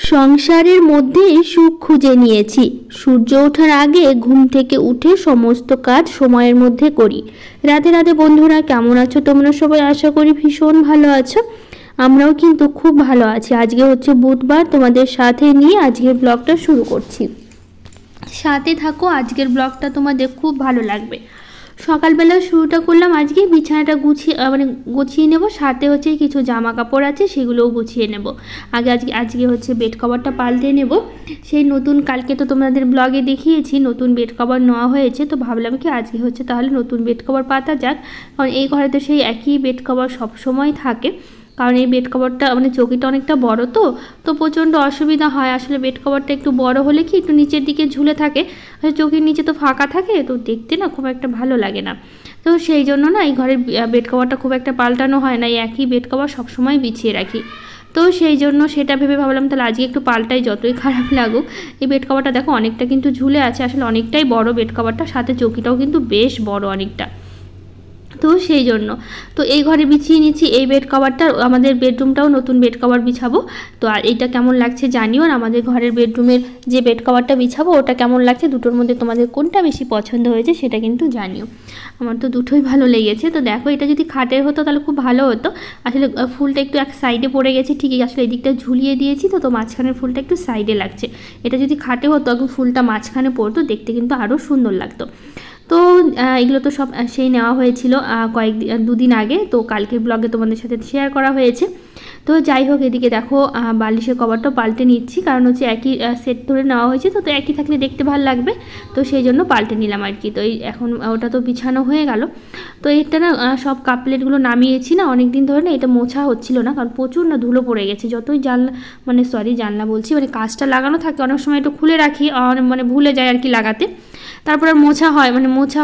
সংসারের মধ্যেই সুখ খুঁজে নিয়েছি। সূর্য ওঠার আগে ঘুম থেকে উঠে সমস্ত কাজ সময়ের মধ্যে করি। রাধে রাধে বন্ধুরা, কেমন আছো তোমরা সবাই? আশা করি ভীষণ ভালো আছো। আমরাও কিন্তু খুব ভালো আছি। আজকে হচ্ছে বুধবার, তোমাদের সাথে নিয়ে আজকের ব্লগটা শুরু করছি। সাথে থাকো, আজকের ব্লগটা তোমাদের খুব ভালো লাগবে। সকালবেলা শুরুটা করলাম, আজকে বিছানাটা গুছিয়ে নেব। সাথে হচ্ছে কিছু জামা কাপড় আছে, সেগুলোও গুছিয়ে নেব। আজকে হচ্ছে বেড কভারটা পাল্টে নেব। সেই নতুন, কালকে তো তোমাদের ব্লগে দেখিয়েছি নতুন বেড কভার নেওয়া হয়েছে, তো ভাবলাম কি আজকে হচ্ছে তাহলে নতুন বেড কভার পাতা যাক। কারণ এই ঘরে তো সেই একই বেড কভার সবসময় থাকে। কারণ এই বেড কভারটা চৌকিটা অনেকটা বড়, তো প্রচণ্ড অসুবিধা হয়। আসলে বেড কভারটা একটু বড় হলে কি একটু নিচের দিকে ঝুলে থাকে, চৌকির নিচে তো ফাঁকা থাকে, তো দেখতে না খুব একটা ভালো লাগে না। তো সেই জন্য না এই ঘরের বেড কভারটা খুব একটা পাল্টানো হয় না, এই একই বেড কভার সবসময় বিছিয়ে রাখি। তো সেই জন্য সেটা ভেবে ভাবলাম তাহলে আজকে একটু পাল্টাই, যতই খারাপ লাগুক। এই বেড কভারটা দেখো অনেকটা কিন্তু ঝুলে আছে, আসলে অনেকটাই বড় বেড কভারটা, সাথে চৌকিটাও কিন্তু বেশ বড় অনেকটা। তো সেই জন্য তো এই ঘরে বিছিয়ে নিচ্ছি এই বেড কভারটা। আমাদের বেডরুমটাও নতুন বেড কভার বিছাবো। তো আর এইটা কেমন লাগছে জানিও, আর আমাদের ঘরের বেডরুমের যে বেড কভারটা বিছাবো ওটা কেমন লাগছে, দুটোর মধ্যে তোমাদের কোনটা বেশি পছন্দ হয়েছে সেটা কিন্তু জানিও। আমার তো দুটোই ভালো লেগেছে। তো দেখো, এটা যদি খাটের হতো তাহলে খুব ভালো হতো। আসলে ফুলটা একটু এক সাইডে পড়ে গেছে ঠিকই, আসলে এই দিকটা ঝুলিয়ে দিয়েছি, তো মাঝখানের ফুলটা একটু সাইডে লাগছে। এটা যদি খাটে হতো একদম ফুলটা মাঝখানে পড়তো, দেখতে কিন্তু আরও সুন্দর লাগতো। তো এগুলো তো সব সেই নেওয়া হয়েছিল দুদিন আগে, তো কালকের ব্লগে তোমাদের সাথে শেয়ার করা হয়েছে। তো যাই হোক, এদিকে দেখো বালিশের কভারটাও পাল্টে নিচ্ছি, কারণ হচ্ছে একই সেট ধরে নেওয়া হয়েছে, তো একই থাকলে দেখতে ভালো লাগবে, তো সেই জন্য পাল্টে নিলাম আর কি। তো এই এখন ওটা তো বিছানো হয়ে গেল। তো এটা না সব কাপ প্লেটগুলো নামিয়েছি না, অনেক দিন ধরে না এটা মোছা হচ্ছিল না, কারণ প্রচুর না ধুলো পড়ে গেছে। যতই জানলা বলছি কাঁচটা লাগানো থাকে, অনেক সময় একটু খুলে রাখি, ভুলে যায় আর কি লাগাতে, তারপর আর মোছা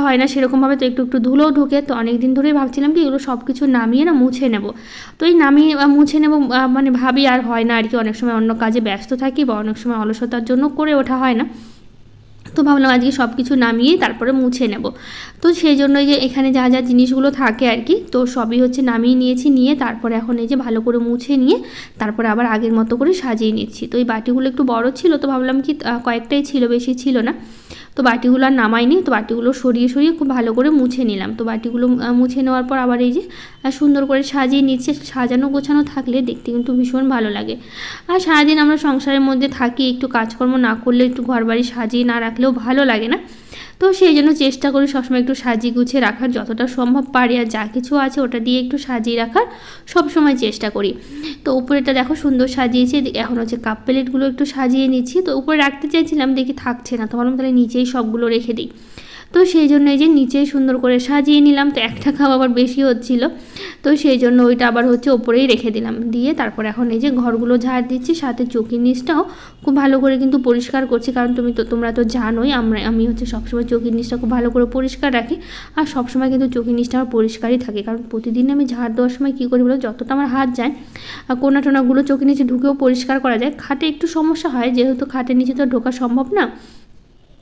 হয় না সেরকমভাবে, তো একটু একটু ধুলোও ঢুকে। তো অনেক দিন ধরেই ভাবছিলাম কি এগুলো সব কিছু নামিয়ে না মুছে নেব। তো এই নামিয়ে মুছে নেব ভাবি, আর হয় না আর কি। অনেক সময় অন্য কাজে ব্যস্ত থাকি, বা অনেক সময় অলসতার জন্য করে ওঠা হয় না। তো ভাবলাম আজকে সব কিছু নামিয়ে তারপরে মুছে নেব। তো সেই জন্য যে এখানে যা যা জিনিসগুলো থাকে আর কি, তো সবই হচ্ছে নামিয়ে নিয়েছি, নিয়ে তারপরে এখন এই যে ভালো করে মুছে নিয়ে তারপরে আবার আগের মতো করে সাজিয়ে নিচ্ছি। তো এই বাটিগুলো একটু বড় ছিল, তো ভাবলাম কি কয়েকটাই ছিল, বেশি ছিল না। তো বাটিগুলো আর নামাইনি, তো বাটিগুলো সরিয়ে খুব ভালো করে মুছে নিলাম। তো বাটিগুলো মুছে নেওয়ার পর আবার এই যে সুন্দর করে সাজিয়ে নিচ্ছে। সাজানো গোছানো থাকলে দেখতে কিন্তু ভীষণ ভালো লাগে। আর সারাদিন আমরা সংসারের মধ্যে থাকি, একটু কাজকর্ম না করলে, একটু ঘরবাড়ি সাজিয়ে না রাখলেও ভালো লাগে না। তো সেই জন্য চেষ্টা করি সবসময় একটু সাজিয়ে গুছিয়ে রাখার, যতটা সম্ভব পারি, আর যা কিছু আছে ওটা দিয়ে একটু সাজিয়ে রাখার সবসময় চেষ্টা করি। তো উপরেটা দেখো সুন্দর সাজিয়েছি, এখন হচ্ছে কাপ প্লেটগুলো একটু সাজিয়ে নিচ্ছি। তো উপরে রাখতে চাইছিলাম, দেখি থাকছে না, তো ভাবলাম তাহলে নিচেই সবগুলো রেখে দিই। তো সেই জন্য এই যে নিচেই সুন্দর করে সাজিয়ে নিলাম। তো একটা কাপ আবার বেশি হচ্ছিল, তো সেই জন্য ওইটা আবার হচ্ছে ওপরেই রেখে দিলাম। দিয়ে তারপর এখন এই যে ঘরগুলো ঝাড় দিচ্ছি, সাথে চৌকির নিচটাও খুব ভালো করে কিন্তু পরিষ্কার করছি। কারণ তোমরা তো জানোই আমি হচ্ছে সবসময় চৌকির নিচটা খুব ভালো করে পরিষ্কার রাখি, আর সবসময় কিন্তু চৌকির নিচটা আমার পরিষ্কারই থাকে। কারণ প্রতিদিন আমি ঝাড় দেওয়ার সময় কী করি বলো, যতটা আমার হাত যায় কোনা টোনাগুলো চৌকির নিচে ঢুকেও পরিষ্কার করা যায়। খাটে একটু সমস্যা হয়, যেহেতু খাটের নিচে তো ঢোকা সম্ভব না,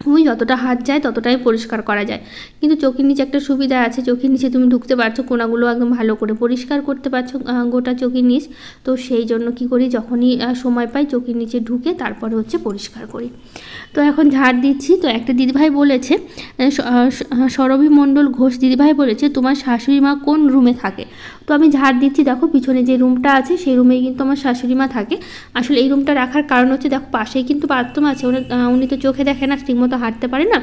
ওই যতটা হাত যায় ততটাই পরিষ্কার করা যায়। কিন্তু চোখের নিচে একটা সুবিধা আছে, চোখের নিচে তুমি ঢুকতে পারছো, কোনাগুলো একদম ভালো করে পরিষ্কার করতে পারছো গোটা চোখের নিচ। তো সেই জন্য কি করি, যখনই সময় পাই চোখের নিচে ঢুকে তারপরে হচ্ছে পরিষ্কার করি। তো এখন ঝাড় দিচ্ছি। তো একটা দিদিভাই বলেছে, সরবী মণ্ডল ঘোষ দিদিভাই বলেছে, তোমার শাশুড়ি মা কোন রুমে থাকে? তো আমি ঝাড় দিচ্ছি, দেখো পিছনে যে রুমটা আছে সেই রুমেই কিন্তু আমার শাশুড়ি মা থাকে। আসলে এই রুমটা রাখার কারণ হচ্ছে, দেখো পাশেই কিন্তু বাথরুম আছে, উনি তো চোখে দেখে না, ঠিকমতো হাঁটতে পারে না,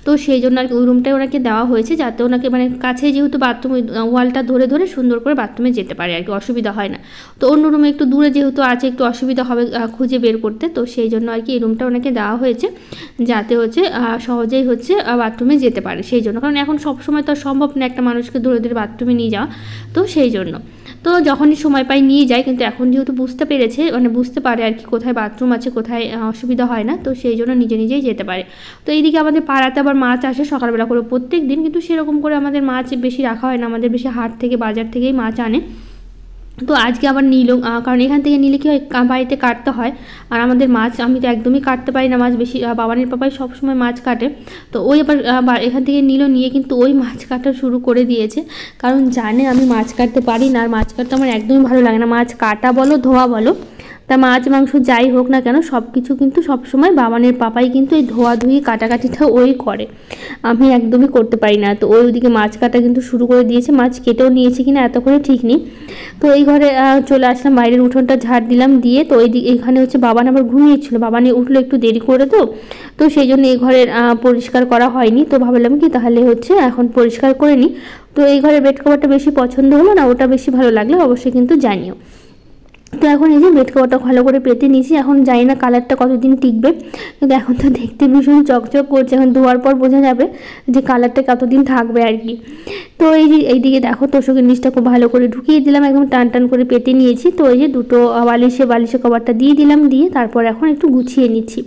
তো সেই জন্য আর কি ওই রুমটাই ওনাকে দেওয়া হয়েছে, যাতে ওনাকে কাছে যেহেতু বাথরুম, ওয়ালটা ধরে ধরে সুন্দর করে বাথরুমে যেতে পারে আর কি, অসুবিধা হয় না। তো অন্য রুমে একটু দূরে যেহেতু আছে, একটু অসুবিধা হবে খুঁজে বের করতে, তো সেই জন্য আর কি এই রুমটা ওনাকে দেওয়া হয়েছে, যাতে হচ্ছে সহজেই হচ্ছে বাথরুমে যেতে পারে। সেই জন্য, কারণ এখন সবসময় তো সম্ভব না একটা মানুষকে ধরে ধরে বাথরুমে নিয়ে যাওয়া, তো সেই জন্য তো যখনই সময় পাই নিয়ে যাই। কিন্তু এখন যেহেতু বুঝতে পেরেছে, বুঝতে পারে আর কি কোথায় বাথরুম আছে, কোথায় অসুবিধা হয় না, তো সেই জন্য নিজেই যেতে পারে। তো এইদিকে আমাদের পাড়াতে আবার মাছ আসে সকালবেলা করে প্রত্যেক দিন, কিন্তু সেরকম করে আমাদের মাছ বেশি রাখা হয় না, আমাদের বেশি হাট থেকে বাজার থেকেই মাছ আনে। তো আজকে আবার নিল, কারণ এখান থেকে নিলে কি হয়, বাড়িতে কাটতে হয়, আর আমাদের মাছ আমি তো একদমই কাটতে পারি না মাছ, বেশি বাবানের পাপাই সবসময় মাছ কাটে। তো ওই আবার এখান থেকে নিয়ে কিন্তু ওই মাছ কাটা শুরু করে দিয়েছে, কারণ জানে আমি মাছ কাটতে পারি না, আর মাছ কাটতে আমার একদমই ভালো লাগে না, মাছ কাটা বলো ধোয়া বলো। তা মাছ মাংস যাই হোক না কেন সব কিছু কিন্তু সবসময় বাবানের পাপাই কিন্তু এই ধোয়াধুয়ি কাটাকাটিটা ওই করে, আমি একদমই করতে পারি না। তো ওই ওদিকে মাছ কাটা কিন্তু শুরু করে দিয়েছে, মাছ কেটেও নিয়েছে কিনা এত করে ঠিক নেই। তো এই ঘরে চলে আসলাম, বাইরের উঠোনটা ঝাড় দিলাম দিয়ে, তো এইখানে হচ্ছে বাবান আবার ঘুমিয়েছিল, বাবানে উঠলো একটু দেরি করে, তো সেই জন্য এই ঘরের পরিষ্কার করা হয়নি। তো ভাবলাম কি তাহলে হচ্ছে এখন পরিষ্কার করে নিই। তো এই ঘরের বেড কভারটা বেশি পছন্দ হলো না, ওটা বেশি ভালো লাগলে অবশ্যই কিন্তু জানিও। তো এখন এই যে বেড কভারটা ভালো করে পেতে নিয়েছি, এখন জানি না কালারটা কতদিন টিকবে, কিন্তু এখন তো দেখতে ভীষণ চকচক করছে, এখন ধোয়ার পর বোঝা যাবে যে কালারটা কতদিন থাকবে আর কি। তো এই যে এইদিকে দেখো তোষকের নিচটা খুব ভালো করে ঢুকিয়ে দিলাম, একদম টান টান করে পেতে নিয়েছি। তো এই যে দুটো বালিশে কভারটা দিয়ে দিলাম, দিয়ে তারপর এখন একটু গুছিয়ে নিচ্ছি।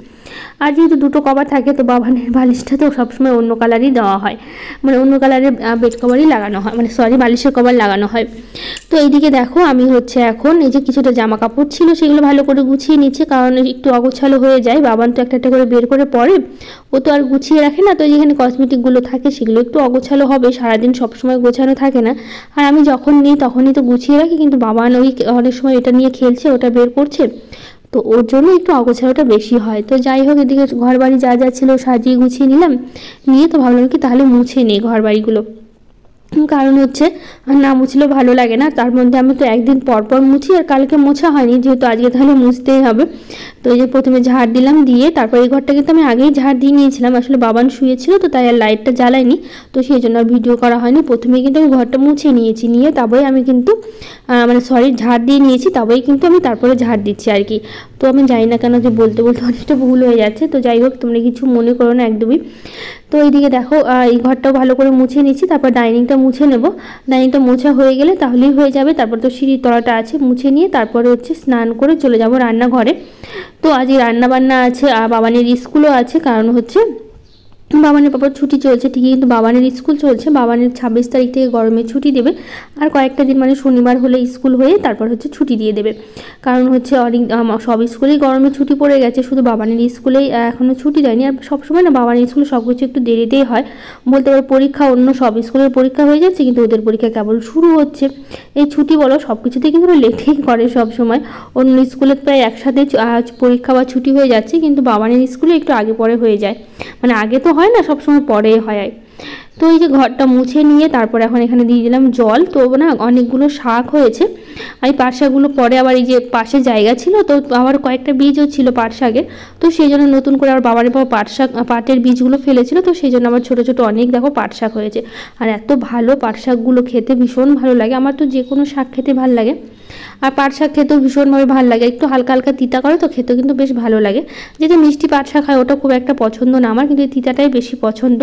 আর যেহেতু দুটো কভার থাকে তো বাবানের বালিশটা তো সবসময় অন্য কালারই দেওয়া হয়, মানে অন্য কালারের বেড কভারই লাগানো হয়, মানে সরি বালিশের কভার লাগানো হয়। তো এইদিকে দেখো আমি হচ্ছে এখন এই যে কিছুটা জামা কাপড় ছিল সেগুলো ভালো করে গুছিয়ে নিচ্ছে, কারণ একটু অগোছালো হয়ে যায়, বাবান তো একটা একটা করে বের করে পরে, ও তো আর গুছিয়ে রাখে না। তো যেখানে কসমেটিকগুলো থাকে সেগুলো একটু অগোছালো হবে, সারাদিন সবসময় গোছানো থাকে না। আর আমি যখন নিই তখনই তো গুছিয়ে রাখি, কিন্তু বাবান ওই অনেক সময় এটা নিয়ে খেলছে, ওটা বের করছে, তো ওর জন্য একটু অগোছালোটা বেশি হয়। তো যাই হোক এদিকে ঘর বাড়ি যা যা ছিল সাজিয়ে গুছিয়ে নিলাম, নিয়ে তো ভাবলাম কি তাহলে মুছে নিই ঘর বাড়িগুলো, কারণ হচ্ছে না মুছলেও ভালো লাগে না। তার মধ্যে আমি তো একদিন পর পর মুছি, আর কালকে মোছা হয়নি, যেহেতু আজকে তাহলে মুছতেই হবে। তো এই যে প্রথমে ঝাড় দিলাম, দিয়ে তারপর এই ঘরটা কিন্তু আমি আগেই ঝাড় দিয়ে নিয়েছিলাম, আসলে বাবান শুয়েছিল তো তাই আর লাইটটা জ্বালাইনি, তো সেই জন্য আর ভিডিও করা হয়নি। প্রথমে কিন্তু আমি ঘরটা মুছে নিয়েছি, নিয়ে তারপরে আমি কিন্তু মানে সরি ঝাড় দিয়ে নিয়েছি, তবেই কিন্তু আমি তারপরে ঝাড় দিচ্ছি আর কি। তো আমি জানি না কেন যে বলতে বলতে অনেকটা ভুল হয়ে যাচ্ছে, তো যাই হোক তোমরা কিছু মনে করো না একদমই। তো এইদিকে দেখো এই ঘরটাও ভালো করে মুছে নিচ্ছি, তারপর ডাইনিংটা মুছে নেব। ডাইনিংটা মোছা হয়ে গেলে তাহলেই হয়ে যাবে, তারপর তো সিঁড়ির তলাটা আছে মুছে নিয়ে তারপরে হচ্ছে স্নান করে চলে যাব রান্নাঘরে। তো আজকে রান্না বান্না আছে, আর বাবানের স্কুলও আছে, কারণ হচ্ছে বাবানের পাপার ছুটি চলছে ঠিকই, কিন্তু বাবানের স্কুল চলছে, বাবানের 26 তারিখ থেকে গরমের ছুটি দেবে, আর কয়েকটা দিন মানে শনিবার হলে স্কুল হয়ে তারপর হচ্ছে ছুটি দিয়ে দেবে। কারণ হচ্ছে অনেক সব স্কুলেই গরমের ছুটি পড়ে গেছে, শুধু বাবানের স্কুলেই এখনও ছুটি দেয়নি। আর সবসময় না বাবানের স্কুলে সব কিছু একটু দেরিতেই হয়, বলতে পারো পরীক্ষা অন্য সব স্কুলের পরীক্ষা হয়ে যাচ্ছে, কিন্তু ওদের পরীক্ষা কেবল শুরু হচ্ছে। এই ছুটি বলো সব কিছুতেই কিন্তু লেটেই করে সব সময়, অন্য স্কুলে প্রায় একসাথে পরীক্ষা বা ছুটি হয়ে যাচ্ছে, কিন্তু বাবানের স্কুলে একটু আগে পরে হয়ে যায়, মানে আগে তো হয় না, সবসময় পরে হয়। তো এই যে ঘরটা মুছে নিয়ে তারপর এখন এখানে দিয়ে দিলাম জল। তো না অনেকগুলো শাক হয়েছে, এই পাট শাকগুলো পরে আবার এই যে পাশে জায়গা ছিল তো আবার কয়েকটা বীজও ছিল পাট শাকের, তো সেই জন্য নতুন করে আবার বাবার বাবা পাটের বীজগুলো ফেলেছিল, তো সেই জন্য আবার ছোটো ছোটো অনেক দেখো পাট শাক হয়েছে। আর এত ভালো পাট শাকগুলো খেতে ভীষণ ভালো লাগে, আমার তো যে কোনো শাক খেতে ভালো লাগে, আর পাট শাক খেতেও ভীষণভাবে ভালো লাগে, একটু হালকা হালকা তিতা করে তো খেতেও কিন্তু বেশ ভালো লাগে। যেটা মিষ্টি পাট শাক হয় ওটা খুব একটা পছন্দ না আমার, কিন্তু এই তিতাটাই বেশি পছন্দ।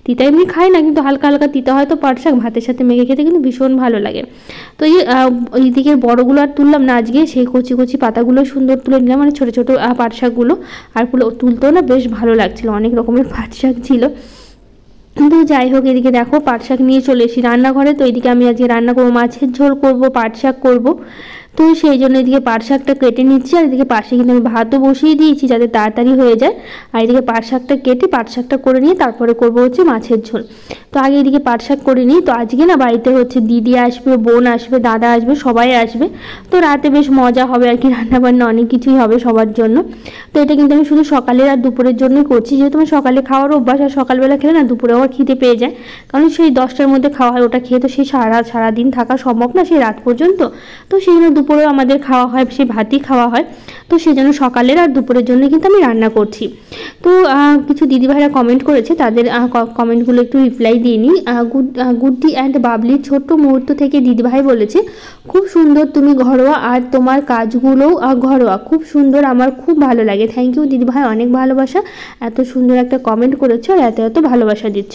তিতা এমনি খাই না, কিন্তু হালকা হালকা তিতা হয় তো পাট শাক ভাতের সাথে মেখে খেতে কিন্তু ভীষণ ভালো লাগে। তো এই দিকের বড়গুলো আর তুললাম না আজকে, সেই কচি কচি পাতাগুলো সুন্দর তুলে নিলাম, মানে ছোটো ছোটো পাট শাকগুলো, আর তুলতেও না বেশ ভালো লাগছিলো, অনেক রকমের পাট শাক ছিল। তো যাই হোক এদিকে দেখো পাট শাক নিয়ে চলে এসেছি রান্নাঘরে। তো এদিকে আমি আজকে রান্না করবো, মাছের ঝোল করব, পাট শাক করবো, তো সেই জন্য এদিকে পাট শাকটা কেটে নিচ্ছি। আর এদিকে পাশে কিন্তু আমি ভাতও বসিয়ে দিয়েছি যাতে তাড়াতাড়ি হয়ে যায়। আর এদিকে পাট শাকটা কেটে পাট শাকটা করে নিয়ে তারপরে করবো হচ্ছে মাছের ঝোল। তো আগে এদিকে পাট শাক করে নিই। তো আজকে না বাড়িতে হচ্ছে দিদি আসবে, বোন আসবে, দাদা আসবে, সবাই আসবে, তো রাতে বেশ মজা হবে আর কি, রান্নাবান্না অনেক কিছুই হবে সবার জন্য। তো এটা কিন্তু আমি শুধু সকালের আর দুপুরের জন্যই করছি, যেহেতু আমি সকালে খাওয়ার অভ্যাস, আর সকালবেলা খেলে না দুপুরে আবার খিদে পেয়ে যায়, কারণ সেই 10টার মধ্যে খাওয়া হয়, ওটা খেয়ে তো সেই সারাদিন থাকা সম্ভব না সেই রাত পর্যন্ত, তো সেই জন্য দুপুরেও আমাদের খাওয়া হয়, সেই ভাতই খাওয়া হয়। তো সেই জন্য সকালের আর দুপুরের জন্য কিন্তু আমি রান্না করছি। তো কিছু দিদিভাইরা কমেন্ট করেছে, তাদের কমেন্টগুলো একটু রিপ্লাই দিয়ে নিই। গুড্ডি অ্যান্ড বাবলির ছোট্ট মুহূর্ত থেকে দিদিভাই বলেছে, খুব সুন্দর তুমি ঘরোয়া, আর তোমার কাজগুলোও ঘরোয়া, খুব সুন্দর, আমার খুব ভালো লাগে। থ্যাংক ইউ দিদিভাই, অনেক ভালোবাসা, এত সুন্দর একটা কমেন্ট করেছো আর এত এত ভালোবাসা দিচ্ছ।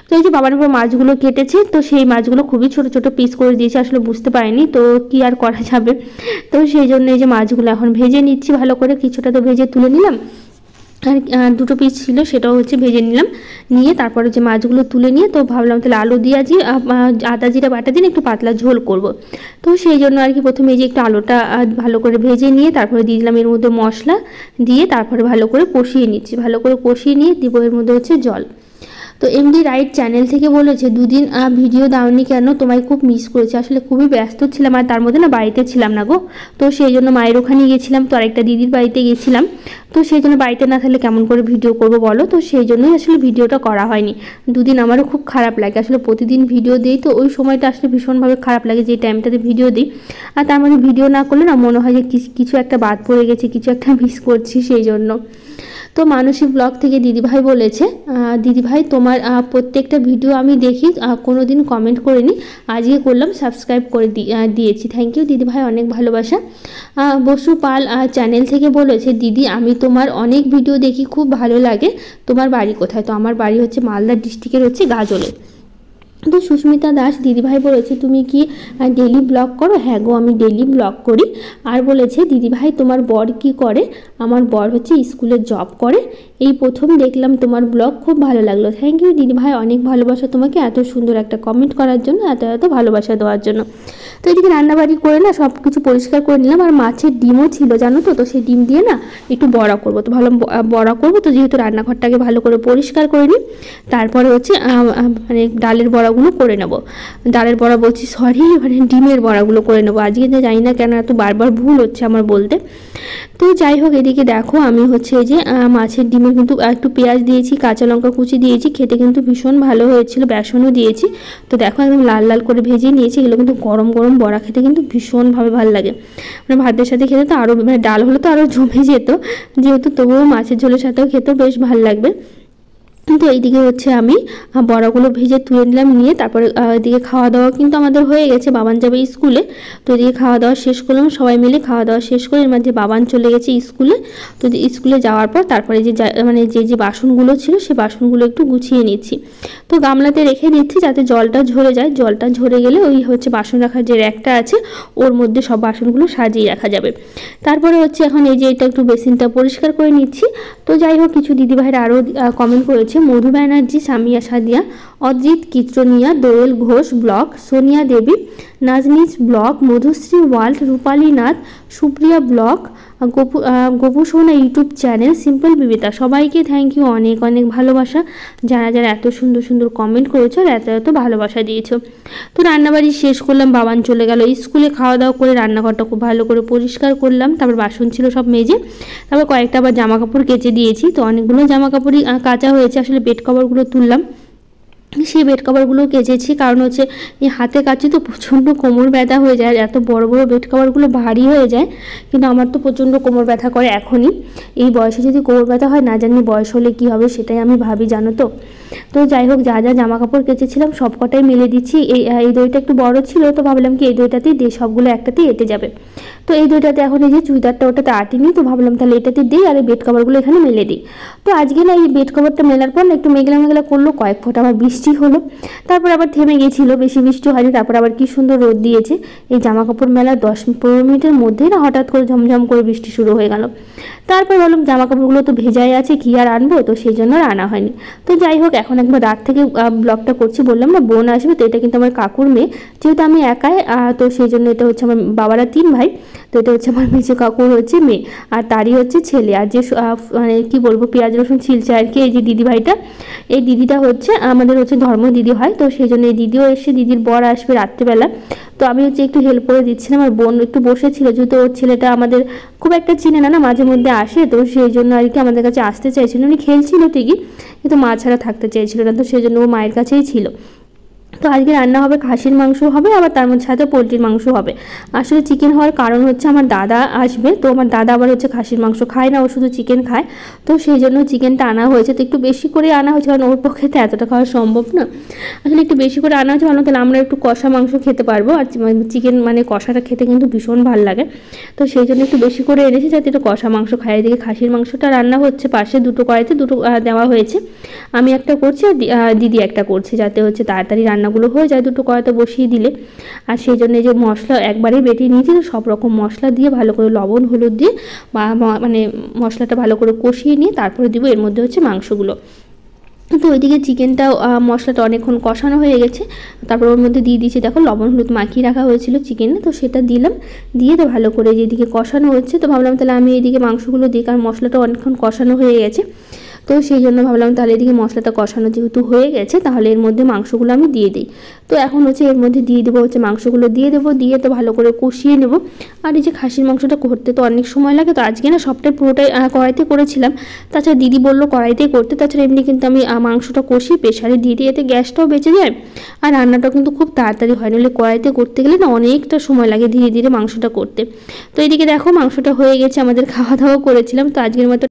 তো এই যে বাবার উপর মাছগুলো কেটেছে, তো সেই মাছগুলো খুবই ছোট ছোট পিস করে দিয়েছে, আসলে বুঝতে পারিনি, তো কি আর করা যাবে। তো সেই জন্য এই যে মাছগুলো এখন ভেজে নিচ্ছি ভালো করে, কিছুটা তো ভেজে তুলে নিলাম, আর দুটো পিস ছিল সেটাও হচ্ছে ভেজে নিলাম, নিয়ে তারপরে যে মাছগুলো তুলে নিয়ে তো ভাবলাম তাহলে আলু দিয়ে আজকে আদা জিরা বাটা দিয়ে একটু পাতলা ঝোল করব। তো সেই জন্য আর কি প্রথমে এই যে একটু আলুটা ভালো করে ভেজে নিয়ে তারপরে দিয়ে দিলাম এর মধ্যে মশলা দিয়ে, তারপরে ভালো করে কষিয়ে নিচ্ছি, ভালো করে কষিয়ে নিয়ে দিব এর মধ্যে হচ্ছে জল। তো এমডি রাইট চ্যানেল থেকে বলেছে দুদিন ভিডিও দাওনি কেন, তোমায় খুব মিস করেছি। আসলে খুবই ব্যস্ত ছিলাম আর তার মধ্যে না বাড়িতে ছিলাম না গো, তো সেই জন্য মায়ের ওখানে গেছিলাম, তো আরেকটা দিদির বাড়িতে গেছিলাম, তো সেই জন্য বাড়িতে না থাকলে কেমন করে ভিডিও করব বলো, তো সেই জন্যই আসলে ভিডিওটা করা হয়নি। দুদিন আমারও খুব খারাপ লাগে, আসলে প্রতিদিন ভিডিও দিই তো ওই সময়টা আসলে ভীষণভাবে খারাপ লাগে যে টাইমটাতে ভিডিও দিই, আর তার মধ্যে ভিডিও না করলে না মনে হয় যে কিছু একটা বাদ পড়ে গেছে, কিছু একটা মিস করছি সেই জন্য। তো মানসী ব্লগ থেকে দিদিভাই বলেছে, দিদিভাই তোমার প্রত্যেকটা ভিডিও আমি দেখি, কোনো দিন কমেন্ট করিনি, আজকে করলাম, সাবস্ক্রাইব করে দিয়েছি। থ্যাংক ইউ দিদিভাই, অনেক ভালোবাসা। বসু পাল চ্যানেল থেকে বলেছে, দিদি আমি তোমার অনেক ভিডিও দেখি, খুব ভালো লাগে। তোমার বাড়ি কোথায়? তো আমার বাড়ি হচ্ছে মালদা ডিস্ট্রিক্টের হচ্ছে গাজলে। তো সুস্মিতা দাস দিদিভাই বলেছে, তুমি কি ডেলি ব্লগ করো? হ্যাঁ গো, আমি ডেলি ব্লগ করি। আর বলেছে, দিদিভাই তোমার বর কি করে? আমার বর হচ্ছে স্কুলে জব করে, এই প্রথম দেখলাম তোমার ব্লগ, খুব ভালো লাগলো। থ্যাংক ইউ দিদিভাই, অনেক ভালোবাসা তোমাকে এত সুন্দর একটা কমেন্ট করার জন্য, এত ভালোবাসা দেওয়ার জন্য। তো এদিকে রান্নাবাড়ি করে না সব কিছু পরিষ্কার করে নিলাম, আর মাছের ডিমও ছিল জানো তো, তো সেই ডিম দিয়ে না একটু বড়া করবো, তো ভালো বড়া করবো, তো যেহেতু রান্নাঘরটাকে ভালো করে পরিষ্কার করে নিই, তারপরে হচ্ছে মানে ডালের বড়াগুলো করে নেবো, ডালের বড়া বলছি সরি, মানে ডিমের বড়াগুলো করে নেবো আজকে, জানি না কেন এত বারবার ভুল হচ্ছে আমার বলতে। তো যাই হোক, এদিকে দেখো আমি হচ্ছে এই যে মাছের ডিমে কিন্তু একটু পেঁয়াজ দিয়েছি, কাঁচা লঙ্কা কুচি দিয়েছি, খেতে কিন্তু ভীষণ ভালো হয়েছিল, বেসনও দিয়েছি। তো দেখো একদম লাল লাল করে ভেজে নিয়েছি, এগুলো কিন্তু গরম গরম বড়া খেতে কিন্তু ভীষণভাবে ভালো লাগে, মানে ভাতের সাথে খেতে তো আরও, মানে ডাল হলে তো আরও জমে যেত, যেহেতু তবুও মাছের ঝোলের সাথেও খেতেও বেশ ভালো লাগবে। কিন্তু এইদিকে হচ্ছে আমি বড়াগুলো ভেজে তুলে নিলাম, নিয়ে তারপরে এদিকে খাওয়া দাওয়া কিন্তু আমাদের হয়ে গেছে, বাবান যাবে স্কুলে, তো এদিকে খাওয়া দাওয়া শেষ করলাম, সবাই মিলে খাওয়া দাওয়া শেষ করে এর মধ্যে বাবান চলে গেছে স্কুলে। তো স্কুলে যাওয়ার পর তারপরে মানে যে বাসনগুলো ছিল সে বাসনগুলো একটু গুছিয়ে নিচ্ছি, তো গামলাতে রেখে দিচ্ছি যাতে জলটা ঝরে যায়, জলটা ঝরে গেলে ওই হচ্ছে বাসন রাখার যে র্যাকটা আছে ওর মধ্যে সব বাসনগুলো সাজিয়ে রাখা যাবে। তারপরে হচ্ছে এখন এই যে এটা একটু বেসিনটা পরিষ্কার করে নিচ্ছি। তো যাই হোক, কিছু দিদিভাইরা আরও কমেন্ট করেছে, মধু ব্যানার্জি, সামিয়া সাদিয়া, অজিত কিত্রনিয়া, দোয়েল ঘোষ ব্লগ, সোনিয়া দেবী, নাজনিস ব্লগ, মধুশ্রী ওয়ার্ল্ড, রূপালী নাথ, সুপ্রিয়া ব্লগ, গোপু সোনা ইউটিউব চ্যানেল, সিম্পল বিবিতা, সবাইকে থ্যাংক ইউ, অনেক অনেক ভালোবাসা, যারা যারা এত সুন্দর সুন্দর কমেন্ট করেছো আর এত ভালোবাসা দিয়েছো। তো রান্নাবাড়ি শেষ করলাম, বাবান চলে গেল স্কুলে, খাওয়া দাওয়া করে রান্নাঘরটা খুব ভালো করে পরিষ্কার করলাম, তারপর বাসন ছিল সব মেজে, তারপর কয়েকটা আবার জামা কাপড় কেচে দিয়েছি, তো অনেকগুলো জামা কাপড়ই কাচা হয়েছে, আসলে বেড কভারগুলো তুললাম, সেই বেড কভারগুলো কেচেছি, কারণ হচ্ছে এই হাতে কাচি তো প্রচণ্ড কোমর ব্যথা হয়ে যায়, এত বড় বড় বেড কভারগুলো ভারী হয়ে যায়, কিন্তু আমার তো প্রচণ্ড কোমর ব্যথা করে এখনই, এই বয়সে যদি কোমর ব্যথা হয় না জানি বয়স হলে কী হবে, সেটাই আমি ভাবি জানো তো। তো যাই হোক, যা যা জামা কাপড় কেচেছিলাম সব কটাই মেলে দিচ্ছি, এই দইটা একটু বড় ছিল, তো ভাবলাম কি এই দইটাতেই দিই, সবগুলো একটাতেই এঁটে যাবে। তো এই দইটাতে এখন এই যে চুড়িদারটা ওটাতে আটিনি, তো ভাবলাম তাহলে এটাতে দিই আর এই বেড কভারগুলো এখানে মেলে দিই। তো আজকে না এই বেড কভারটা মেলার পর না একটু মেঘলা মেঘলা করলো, কয়েক ফোঁটা আবার বৃষ্টি হলো, তারপর আবার থেমে গেছিলো, বেশি বৃষ্টি হয়নি, তারপর আবার কি সুন্দর রোদ দিয়েছে। এই জামা কাপড় মেলার 10-15 মিনিটের মধ্যেই না হঠাৎ করে ঝমঝম করে বৃষ্টি শুরু হয়ে গেল। তারপর বললাম জামা কাপড়গুলো তো ভেজাই আছে, কি আর আনবো, তো সেই জন্য আর আনা হয়নি। তো যাই হোক, এখন একবার রাত থেকে ব্লগটা করছি, বললাম না বোন আসবে, তো এটা কিন্তু আমার কাকুর মেয়ে, যেহেতু আমি একাই, তো সেই জন্য এটা হচ্ছে আমার বাবারা 3 ভাই, তো এটা হচ্ছে আমার মেজো কাকুর হচ্ছে মেয়ে, আর তারই হচ্ছে ছেলে, আর যে মানে কি বলবো পেঁয়াজ রসুন ছিলছে আর কি, এই যে দিদিভাইটা, এই দিদিটা হচ্ছে আমাদের হচ্ছে ধর্ম দিদি হয়, তো সেই জন্য এই দিদিও এসে, দিদির বর আসবে রাত্রিবেলা, তো আমি হচ্ছে একটু হেল্প করে দিচ্ছিলাম, আর বোন একটু বসেছিল, যেহেতু ওর ছেলেটা আমাদের খুব একটা চিনে না, মাঝে মধ্যে আসে, তো সেই জন্য আর কি আমাদের কাছে আসতে চাইছিল, উনি খেলছিল ঠিকই, কিন্তু মা ছাড়া থাকতে চাইছিল না, তো সেই জন্য ও মায়ের কাছেই ছিল। তো আজকে রান্না হবে খাসির মাংস হবে, আবার তার মধ্যে সাথে পোলট্রির মাংস হবে। আসলে চিকেন হওয়ার কারণ হচ্ছে আমার দাদা আসবে, তো আমার দাদা আবার হচ্ছে খাসির মাংস খায় না, ও শুধু চিকেন খায়, তো সেই জন্য চিকেনটা আনা হয়েছে, তো একটু বেশি করে আনা হয়েছে, কারণ ওর পক্ষে তো এতটা খাওয়া সম্ভব না, আসলে একটু বেশি করে আনা হয়েছে, ভালো, তাহলে আমরা একটু কষা মাংস খেতে পারবো, আর চিকেন মানে কষাটা খেতে কিন্তু ভীষণ ভালো লাগে, তো সেই জন্য একটু বেশি করে এনেছি যাতে একটু কষা মাংস খাই। এদিকে খাসির মাংসটা রান্না হচ্ছে, পাশে দুটো কড়াইতে দুটো দেওয়া হয়েছে, আমি একটা করছি আর দিদি একটা করছে, যাতে হচ্ছে তাড়াতাড়ি রান্নাগুলো হয়ে যায়, দুটো কড়াইতে বসিয়ে দিলে। আর সেই জন্য যে মশলা একবারেই বেটে নিয়েছি, তো সব রকম মশলা দিয়ে ভালো করে লবণ হলুদ দিয়ে মানে মশলাটা ভালো করে কষিয়ে নিয়ে তারপরে দিব এর মধ্যে হচ্ছে মাংসগুলো। তো ওইদিকে চিকেনটা মশলাটা অনেকক্ষণ কষানো হয়ে গেছে, তারপর ওর মধ্যে দিয়ে দিয়েছি, দেখো লবণ হলুদ মাখিয়ে রাখা হয়েছিল চিকেনে, তো সেটা দিলাম, দিয়ে তো ভালো করে যেদিকে কষানো হচ্ছে, তো ভাবলাম তাহলে আমি এইদিকে মাংসগুলো দিই, কারণ মশলাটা অনেকক্ষণ কষানো হয়ে গেছে। তো সেই জন্য ভাবলাম তাহলে এদিকে মশলাটা কষানো যেহেতু হয়ে গেছে, তাহলে এর মধ্যে মাংসগুলো আমি দিয়ে দিই। তো এখন হচ্ছে এর মধ্যে দিয়ে দেবো হচ্ছে মাংসগুলো দিয়ে দেবো, দিয়ে তো ভালো করে কষিয়ে নেব। আর এই যে খাসির মাংসটা করতে তো অনেক সময় লাগে, তো আজকে না সবটাই পুরোটাই কড়াইতে করেছিলাম। তাছাড়া দিদি বললো কড়াইতেই করতে, তাছাড়া এমনি কিন্তু আমি মাংসটা কষিয়ে প্রেশারে দিয়ে দিই, এতে গ্যাসটাও বেঁচে যায় আর রান্নাটাও কিন্তু খুব তাড়াতাড়ি হয়। নাহলে কড়াইতে করতে গেলে না অনেকটা সময় লাগে ধীরে ধীরে মাংসটা করতে। তো এদিকে দেখো মাংসটা হয়ে গেছে, আমাদের খাওয়া দাওয়া করেছিলাম। তো আজকের মতো